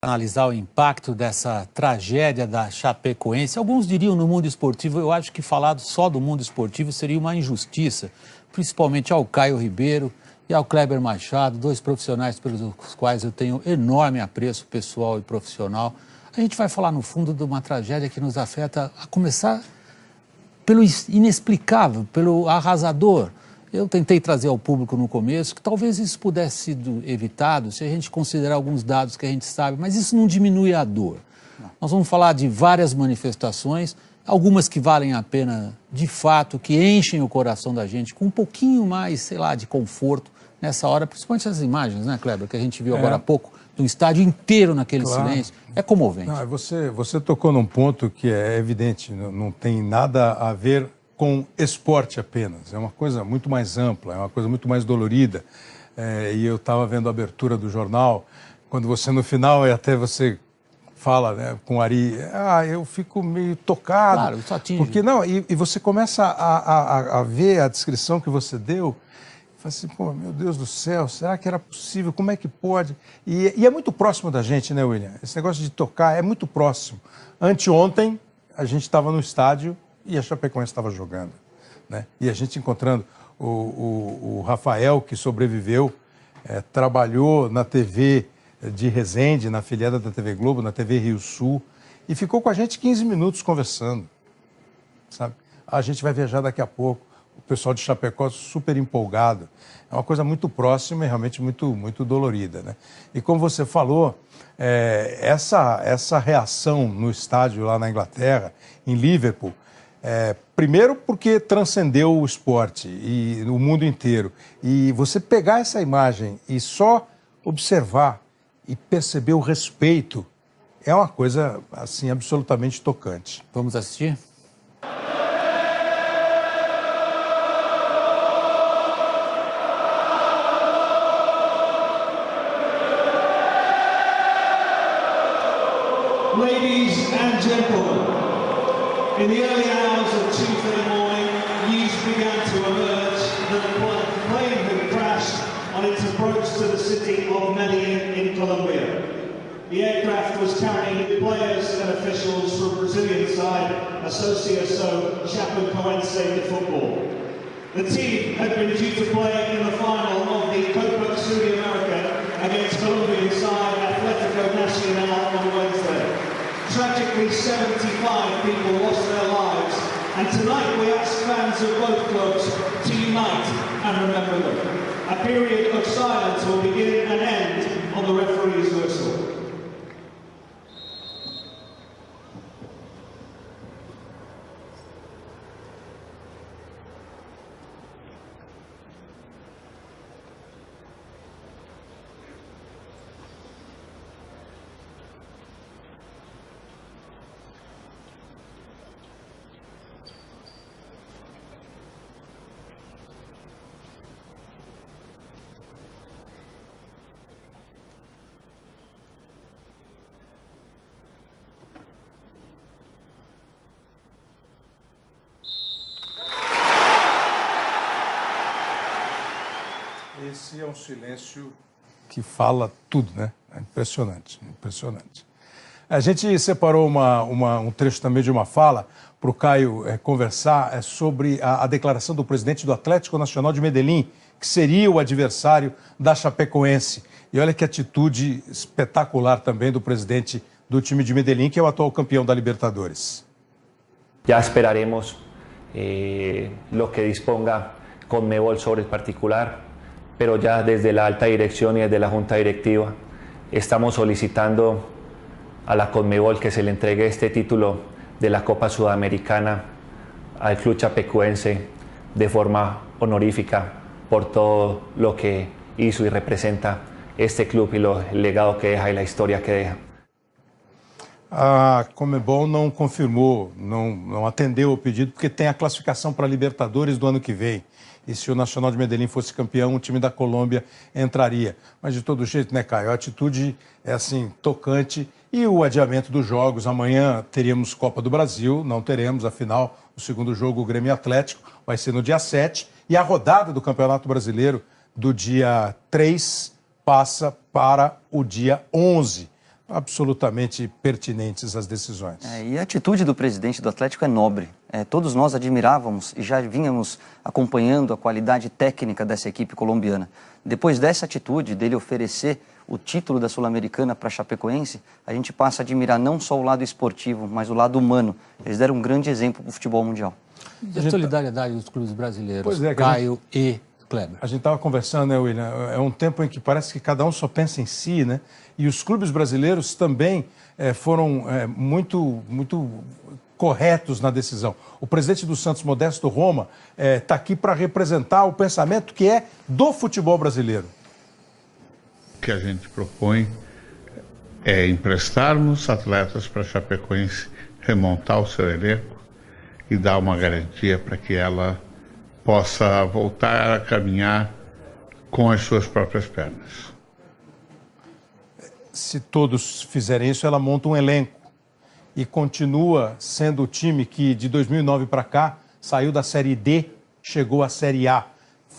Analisar o impacto dessa tragédia da Chapecoense. Alguns diriam no mundo esportivo, eu acho que falar só do mundo esportivo seria uma injustiça, principalmente ao Caio Ribeiro e ao Kleber Machado, dois profissionais pelos quais eu tenho enorme apreço pessoal e profissional. A gente vai falar no fundo de uma tragédia que nos afeta, a começar pelo inexplicável, pelo arrasador. Eu tentei trazer ao público no começo que talvez isso pudesse ser evitado se a gente considerar alguns dados que a gente sabe, mas isso não diminui a dor. Nós vamos falar de várias manifestações, algumas que valem a pena de fato, que enchem o coração da gente com um pouquinho mais, sei lá, de conforto nessa hora, principalmente essas imagens, né, Kleber, que a gente viu agora há pouco, do estádio inteiro naquele silêncio, é comovente. Não, você tocou num ponto que é evidente, não tem nada a ver com esporte apenas, é uma coisa muito mais ampla, é uma coisa muito mais dolorida. E eu estava vendo a abertura do jornal, quando você no final, e até você fala, né, com o Ari, eu fico meio tocado. Claro, isso atinge. Porque não, e você começa a ver a descrição que você deu, e fala assim, pô, meu Deus do céu, será que era possível? Como é que pode? E é muito próximo da gente, né, William? Esse negócio de tocar é muito próximo. Anteontem, a gente estava no estádio, e a Chapecoense estava jogando, né? E a gente encontrando o Rafael, que sobreviveu, trabalhou na TV de Resende, na afiliada da TV Globo, na TV Rio Sul, e ficou com a gente 15 minutos conversando, sabe? A gente vai viajar daqui a pouco, o pessoal de Chapecó super empolgado. É uma coisa muito próxima e realmente muito, muito dolorida, né? E como você falou, essa reação no estádio lá na Inglaterra, em Liverpool, primeiro porque transcendeu o esporte e o mundo inteiro. E você pegar essa imagem e só observar e perceber o respeito é uma coisa, assim, absolutamente tocante. Vamos assistir? Ladies and gentlemen, in the early hours of Tuesday morning, news began to emerge that a plane had crashed on its approach to the city of Medellin in Colombia. The aircraft was carrying players and officials from Brazilian side Associação Chapecoense de Football. The team had been due to play in the final of the Copa Sudamerica against Colombian side Atlético Nacional on Wednesday. Tragically, 75 people lost their lives, and tonight we ask fans of both clubs to unite and remember them. A period of silence will begin and end on the referee's whistle. Esse é um silêncio que fala tudo, né? É impressionante, impressionante. A gente separou um trecho também de uma fala para o Caio conversar sobre a declaração do presidente do Atlético Nacional de Medellín, que seria o adversário da Chapecoense. E olha que atitude espetacular também do presidente do time de Medellín, que é o atual campeão da Libertadores. Ya esperaremos lo que disponga Conmebol sobre el particular, pero ya desde la alta dirección y desde la junta directiva estamos solicitando a la Conmebol que se le entregue este título de la Copa Sudamericana al club chapecoense de forma honorífica por todo lo que hizo y representa este club y el legado que deja y la historia que deja. A Conmebol não confirmou, não atendeu o pedido, porque tem a classificação para a Libertadores do ano que vem. E se o Nacional de Medellín fosse campeão, o time da Colômbia entraria. Mas de todo jeito, né, Caio? A atitude é assim, tocante. E o adiamento dos jogos. Amanhã teríamos Copa do Brasil, não teremos, afinal, o segundo jogo, o Grêmio Atlético, vai ser no dia 7. E a rodada do Campeonato Brasileiro do dia 3 passa para o dia 11. absolutamente pertinentes as decisões. E a atitude do presidente do Atlético é nobre. Todos nós admirávamos e já vínhamos acompanhando a qualidade técnica dessa equipe colombiana. Depois dessa atitude, dele oferecer o título da Sul-Americana para a Chapecoense, a gente passa a admirar não só o lado esportivo, mas o lado humano. Eles deram um grande exemplo para o futebol mundial. E a solidariedade dos clubes brasileiros, Caio e Kleber? A gente estava conversando, né, William? É um tempo em que parece que cada um só pensa em si, né? E os clubes brasileiros também foram muito corretos na decisão. O presidente do Santos, Modesto Roma, está aqui para representar o pensamento que é do futebol brasileiro. O que a gente propõe é emprestarmos atletas para a Chapecoense, remontar o seu elenco e dar uma garantia para que ela possa voltar a caminhar com as suas próprias pernas. Se todos fizerem isso, ela monta um elenco e continua sendo o time que de 2009 para cá saiu da Série D, chegou à Série A.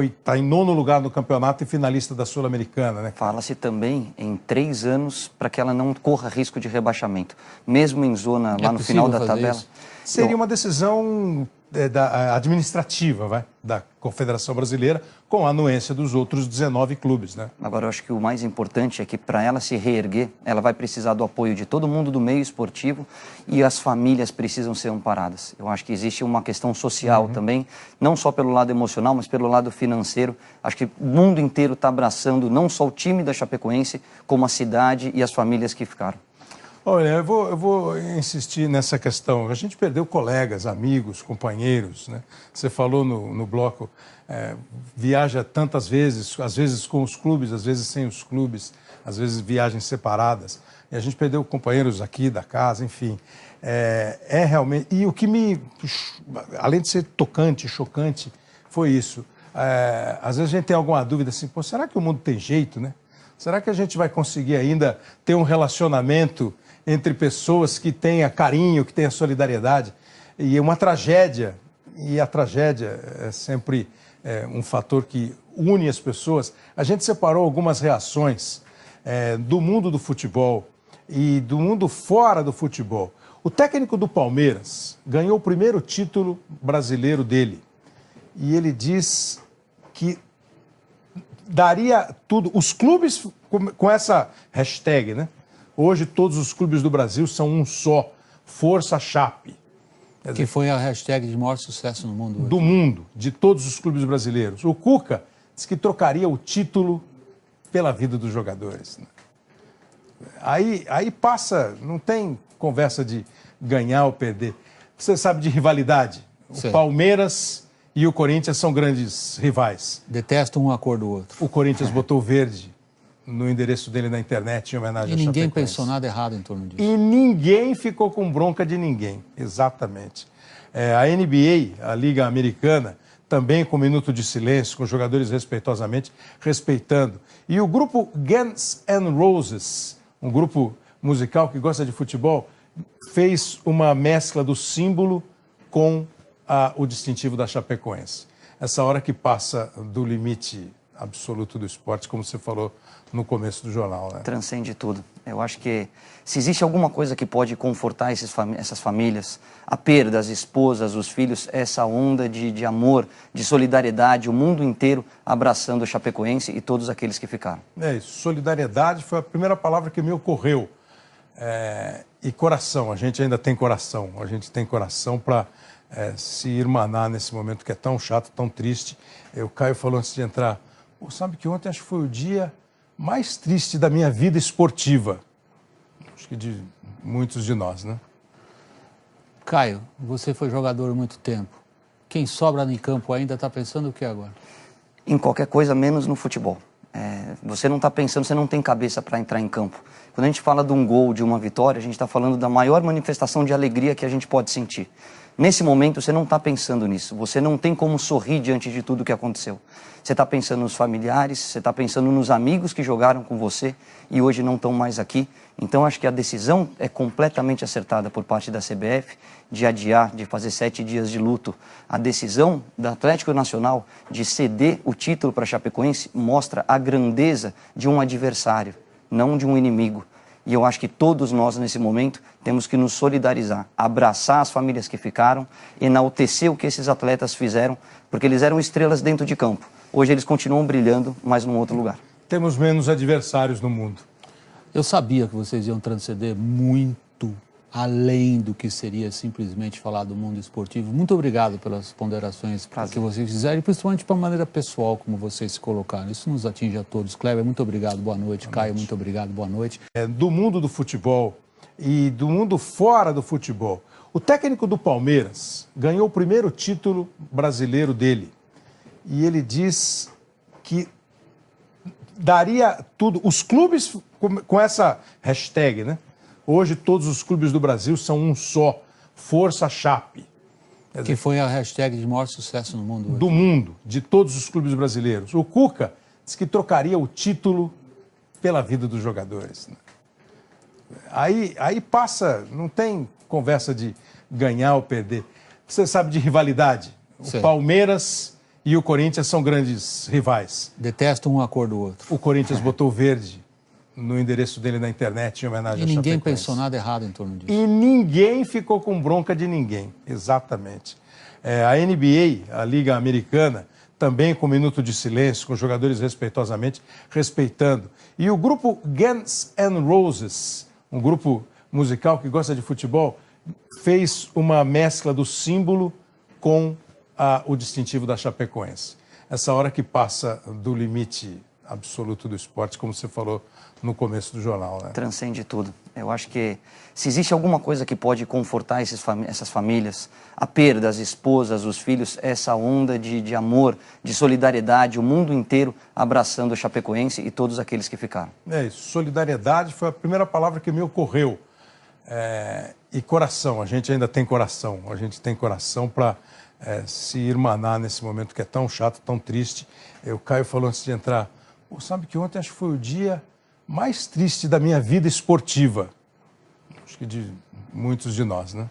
Está em 9º lugar no campeonato e finalista da Sul-Americana, né? Fala-se também em 3 anos para que ela não corra risco de rebaixamento. Mesmo em zona lá no final da tabela. Isso? Seria uma decisão administrativa, da Confederação Brasileira, com a anuência dos outros 19 clubes, né? Agora, eu acho que o mais importante é que para ela se reerguer, ela vai precisar do apoio de todo mundo do meio esportivo e as famílias precisam ser amparadas. Eu acho que existe uma questão social também, não só pelo lado emocional, mas pelo lado financeiro. Acho que o mundo inteiro está abraçando não só o time da Chapecoense, como a cidade e as famílias que ficaram. Olha, eu vou insistir nessa questão. A gente perdeu colegas, amigos, companheiros, né? Você falou no bloco, viaja tantas vezes, às vezes com os clubes, às vezes sem os clubes, às vezes viagens separadas. E a gente perdeu companheiros aqui da casa, enfim. Realmente... E o que além de ser tocante, chocante, foi isso. Às vezes a gente tem alguma dúvida assim, pô, será que o mundo tem jeito, né? Será que a gente vai conseguir ainda ter um relacionamento entre pessoas que tenha carinho, que tenha solidariedade? E uma tragédia, e a tragédia é sempre um fator que une as pessoas. A gente separou algumas reações do mundo do futebol e do mundo fora do futebol. O técnico do Palmeiras ganhou o primeiro título brasileiro dele. E ele diz que daria tudo. Os clubes, com essa hashtag, né? Hoje todos os clubes do Brasil são um só. Força Chape. Que foi a hashtag de maior sucesso no mundo hoje. Do mundo, de todos os clubes brasileiros. O Cuca disse que trocaria o título pela vida dos jogadores, né? Aí passa, não tem conversa de ganhar ou perder. Você sabe de rivalidade. Sim. O Palmeiras e o Corinthians são grandes rivais. Detestam um a cor do outro. O Corinthians botou verde no endereço dele na internet em homenagem a Chapecoense. E ninguém pensou nada errado em torno disso. E ninguém ficou com bronca de ninguém. Exatamente. A NBA, a Liga Americana, também com minuto de silêncio, com jogadores respeitosamente respeitando. E o grupo Guns N' Roses, um grupo musical que gosta de futebol, fez uma mescla do símbolo com o distintivo da Chapecoense. Essa hora que passa do limite absoluto do esporte, como você falou no começo do jornal, né? Transcende tudo. Eu acho que se existe alguma coisa que pode confortar essas famílias, a perda, as esposas, os filhos, essa onda de amor, de solidariedade, o mundo inteiro abraçando a Chapecoense e todos aqueles que ficaram. É isso. Solidariedade foi a primeira palavra que me ocorreu. E coração, a gente ainda tem coração. A gente tem coração para se irmanar nesse momento que é tão chato, tão triste. O Caio falou antes de entrar, sabe que ontem acho que foi o dia mais triste da minha vida esportiva. Acho que de muitos de nós, né? Caio, você foi jogador há muito tempo. Quem sobra em campo ainda está pensando o que agora? Em qualquer coisa, menos no futebol. Você não está pensando, você não tem cabeça para entrar em campo. Quando a gente fala de um gol, de uma vitória, a gente está falando da maior manifestação de alegria que a gente pode sentir. Nesse momento, você não está pensando nisso. Você não tem como sorrir diante de tudo o que aconteceu. Você está pensando nos familiares, você está pensando nos amigos que jogaram com você e hoje não estão mais aqui. Então, acho que a decisão é completamente acertada por parte da CBF de adiar, de fazer 7 dias de luto. A decisão do Atlético Nacional de ceder o título para a Chapecoense mostra a grandeza de um adversário, não de um inimigo. E eu acho que todos nós, nesse momento, temos que nos solidarizar, abraçar as famílias que ficaram, enaltecer o que esses atletas fizeram, porque eles eram estrelas dentro de campo. Hoje eles continuam brilhando, mas num outro lugar. Temos menos adversários no mundo. Eu sabia que vocês iam transcender muito além do que seria simplesmente falar do mundo esportivo. Muito obrigado pelas ponderações que vocês fizeram e principalmente para a maneira pessoal como vocês se colocaram. Isso nos atinge a todos. Kleber, muito obrigado, boa noite. Caio, muito obrigado, boa noite. Do mundo do futebol e do mundo fora do futebol, o técnico do Palmeiras ganhou o primeiro título brasileiro dele. E ele diz que daria tudo. Os clubes, com essa hashtag, né? Hoje todos os clubes do Brasil são um só, Força Chape. Que foi a hashtag de maior sucesso no mundo hoje. Do mundo, de todos os clubes brasileiros. O Cuca disse que trocaria o título pela vida dos jogadores. Né? Aí passa, não tem conversa de ganhar ou perder. Você sabe de rivalidade. O Palmeiras e o Corinthians são grandes rivais. Detestam um a cor do outro. O Corinthians botou verde no endereço dele na internet em homenagem a Chapecoense. E ninguém pensou nada errado em torno disso. E ninguém ficou com bronca de ninguém, exatamente. A NBA, a Liga Americana, também com minuto de silêncio, com jogadores respeitosamente respeitando. E o grupo Guns N' Roses, um grupo musical que gosta de futebol, fez uma mescla do símbolo com o distintivo da Chapecoense. Essa hora que passa do limite absoluto do esporte, como você falou no começo do jornal, né? Transcende tudo. Eu acho que se existe alguma coisa que pode confortar essas famílias, a perda, as esposas, os filhos, essa onda de amor, de solidariedade, o mundo inteiro abraçando a Chapecoense e todos aqueles que ficaram. É isso, solidariedade foi a primeira palavra que me ocorreu. E coração, a gente ainda tem coração, a gente tem coração para se irmanar nesse momento que é tão chato, tão triste. O Caio falou antes de entrar, sabe que ontem acho que foi o dia mais triste da minha vida esportiva. Acho que de muitos de nós, né?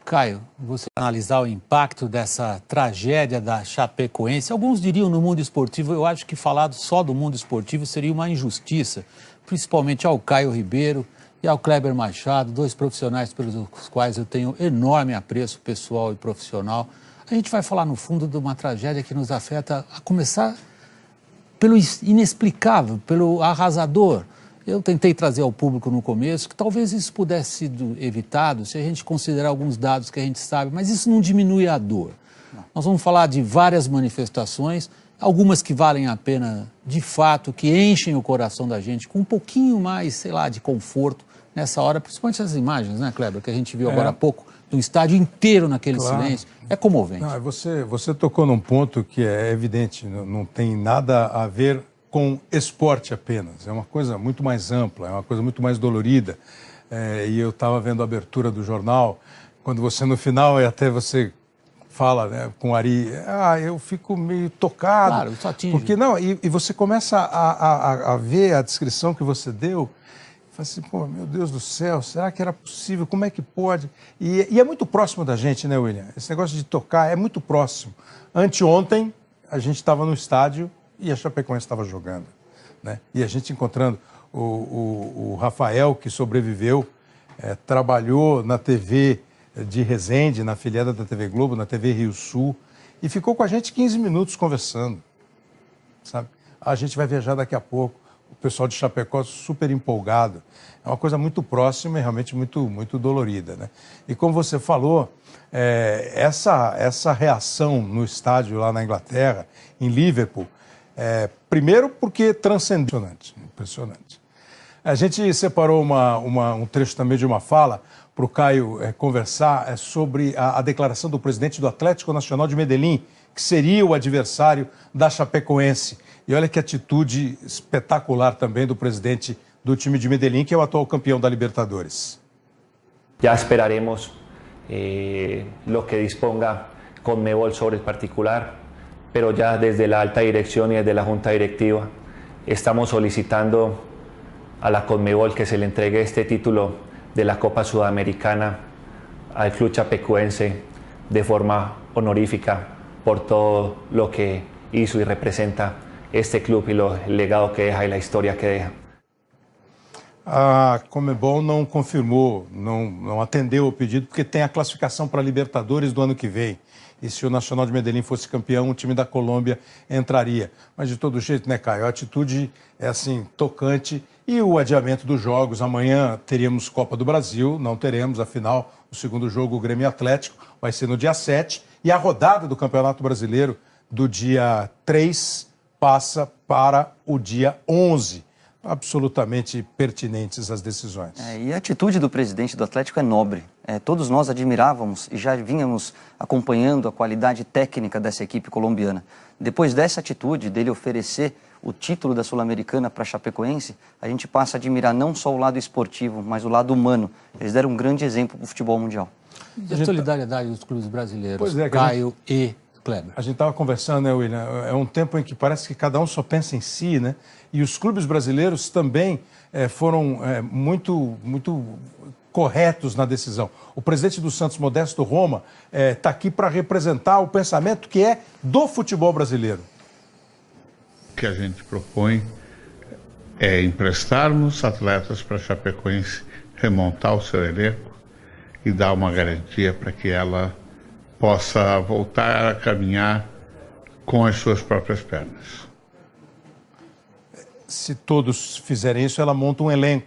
Caio, você analisar o impacto dessa tragédia da Chapecoense, alguns diriam no mundo esportivo, eu acho que falar só do mundo esportivo seria uma injustiça, principalmente ao Caio Ribeiro e ao Kleber Machado, dois profissionais pelos quais eu tenho enorme apreço pessoal e profissional. A gente vai falar, no fundo, de uma tragédia que nos afeta, a começar pelo inexplicável, pelo arrasador. Eu tentei trazer ao público no começo que talvez isso pudesse ser evitado se a gente considerar alguns dados que a gente sabe, mas isso não diminui a dor. Não. Nós vamos falar de várias manifestações, algumas que valem a pena de fato, que enchem o coração da gente com um pouquinho mais, sei lá, de conforto nessa hora, principalmente as imagens, né, Kleber, que a gente viu agora há pouco, do estádio inteiro naquele silêncio, é comovente. Não, você tocou num ponto que é evidente, não tem nada a ver com esporte apenas, é uma coisa muito mais ampla, é uma coisa muito mais dolorida. E eu estava vendo a abertura do jornal, quando você no final, e até você fala, né, com o Ari, eu fico meio tocado. Claro, isso atinge. Porque não, e você começa a ver a descrição que você deu, fala assim, pô, meu Deus do céu, será que era possível? Como é que pode? E é muito próximo da gente, né, William? Esse negócio de tocar é muito próximo. Anteontem, a gente estava no estádio e a Chapecoense estava jogando, né? E a gente encontrando o Rafael, que sobreviveu, trabalhou na TV de Resende, na afiliada da TV Globo, na TV Rio Sul, e ficou com a gente 15 minutos conversando, sabe? A gente vai viajar daqui a pouco. O pessoal de Chapecó super empolgado. É uma coisa muito próxima e realmente muito, muito dolorida, né? E como você falou, essa reação no estádio lá na Inglaterra, em Liverpool, primeiro porque transcendeu. Impressionante. A gente separou um trecho também de uma fala para o Caio conversar sobre a declaração do presidente do Atlético Nacional de Medellín, que seria o adversário da Chapecoense. E olha que atitude espetacular também do presidente do time de Medellín, que é o atual campeão da Libertadores. Ya esperaremos lo que disponga Conmebol sobre el particular, pero ya desde la alta dirección y desde la junta directiva estamos solicitando a la Conmebol que se le entregue este título de la Copa Sudamericana al club chapecoense de forma honorífica por todo lo que hizo y representa este club y el legado que deja y la historia que deja. A Conmebol não confirmou, não atendeu o pedido, porque tem a classificação para a Libertadores do ano que vem. E se o Nacional de Medellín fosse campeão, o time da Colômbia entraria. Mas de todo jeito, né, Caio? A atitude é assim, tocante. E o adiamento dos jogos. Amanhã teríamos Copa do Brasil, não teremos, afinal, o segundo jogo, o Grêmio Atlético, vai ser no dia 7. E a rodada do Campeonato Brasileiro do dia 3 passa para o dia 11. Absolutamente pertinentes as decisões. E a atitude do presidente do Atlético é nobre. Todos nós admirávamos e já vínhamos acompanhando a qualidade técnica dessa equipe colombiana. Depois dessa atitude, dele oferecer o título da Sul-Americana para a Chapecoense, a gente passa a admirar não só o lado esportivo, mas o lado humano. Eles deram um grande exemplo para o futebol mundial. E a solidariedade dos clubes brasileiros, Pois é, Caio e Kleber. A gente estava conversando, né, William? É um tempo em que parece que cada um só pensa em si, né? E os clubes brasileiros também foram muito corretos na decisão. O presidente do Santos, Modesto Roma, está aqui para representar o pensamento que é do futebol brasileiro. O que a gente propõe é emprestarmos atletas para a Chapecoense remontar o seu elenco e dar uma garantia para que ela possa voltar a caminhar com as suas próprias pernas. Se todos fizerem isso, ela monta um elenco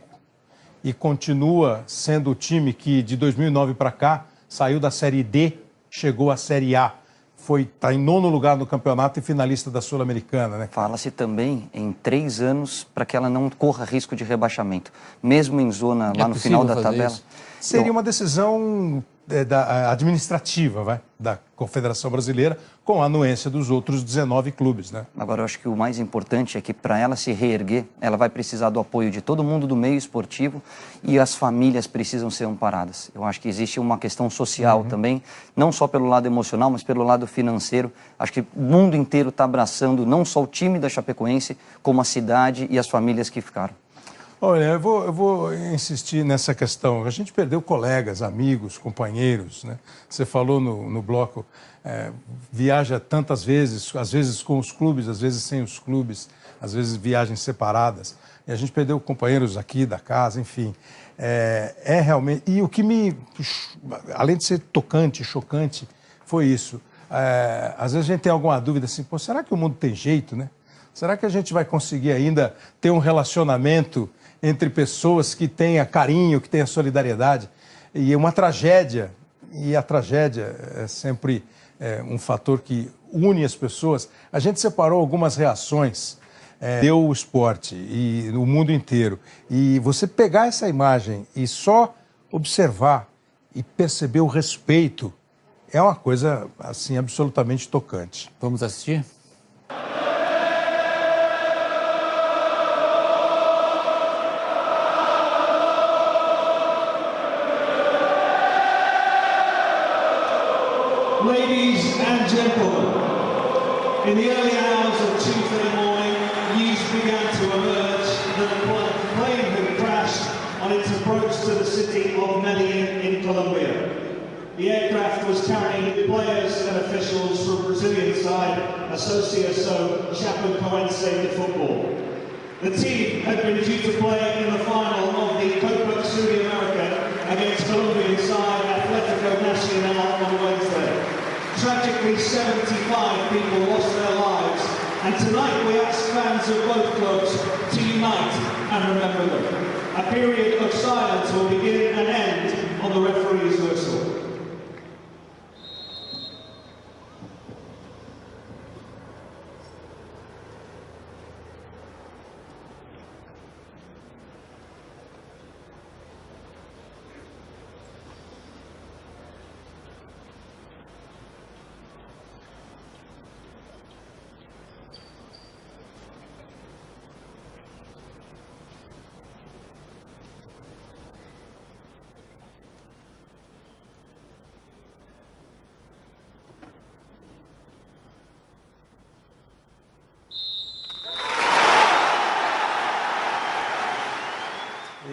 e continua sendo o time que de 2009 para cá saiu da Série D, chegou à Série A. Está em 9º lugar no campeonato e finalista da Sul-Americana, né? Fala-se também em 3 anos para que ela não corra risco de rebaixamento. Mesmo em zona lá no final da tabela. Isso? Seria uma decisão administrativa, da Confederação Brasileira, com a anuência dos outros 19 clubes, né? Agora, eu acho que o mais importante é que para ela se reerguer, ela vai precisar do apoio de todo mundo do meio esportivo e as famílias precisam ser amparadas. Eu acho que existe uma questão social também, não só pelo lado emocional, mas pelo lado financeiro. Acho que o mundo inteiro está abraçando não só o time da Chapecoense, como a cidade e as famílias que ficaram. Olha, eu vou insistir nessa questão. A gente perdeu colegas, amigos, companheiros, né? Você falou no bloco, viaja tantas vezes, às vezes com os clubes, às vezes sem os clubes, às vezes viagens separadas. E a gente perdeu companheiros aqui da casa, enfim. É realmente... E o que além de ser tocante, chocante, foi isso. Às vezes a gente tem alguma dúvida assim, pô, será que o mundo tem jeito, né? Será que a gente vai conseguir ainda ter um relacionamento entre pessoas que tenha carinho, que tenha solidariedade? E é uma tragédia, e a tragédia é sempre um fator que une as pessoas. A gente separou algumas reações, deu o esporte e o mundo inteiro. E você pegar essa imagem e só observar e perceber o respeito é uma coisa, assim, absolutamente tocante. Vamos assistir? Ladies and gentlemen, in the early hours of Tuesday morning, news began to emerge that a plane had crashed on its approach to the city of Medellin in Colombia. The aircraft was carrying players and officials from Brazilian side Associação Chapecoense de Football. The team had been due to play in the final of the Copa Sudamericana against Colombian side Atlético Nacional on Wednesday. Tragically, 75 people lost their lives, and tonight we ask fans of both clubs to unite and remember them. A period of silence will begin and end on the referee's whistle.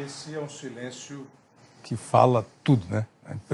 Esse é um silêncio que fala tudo, né? É impressionante.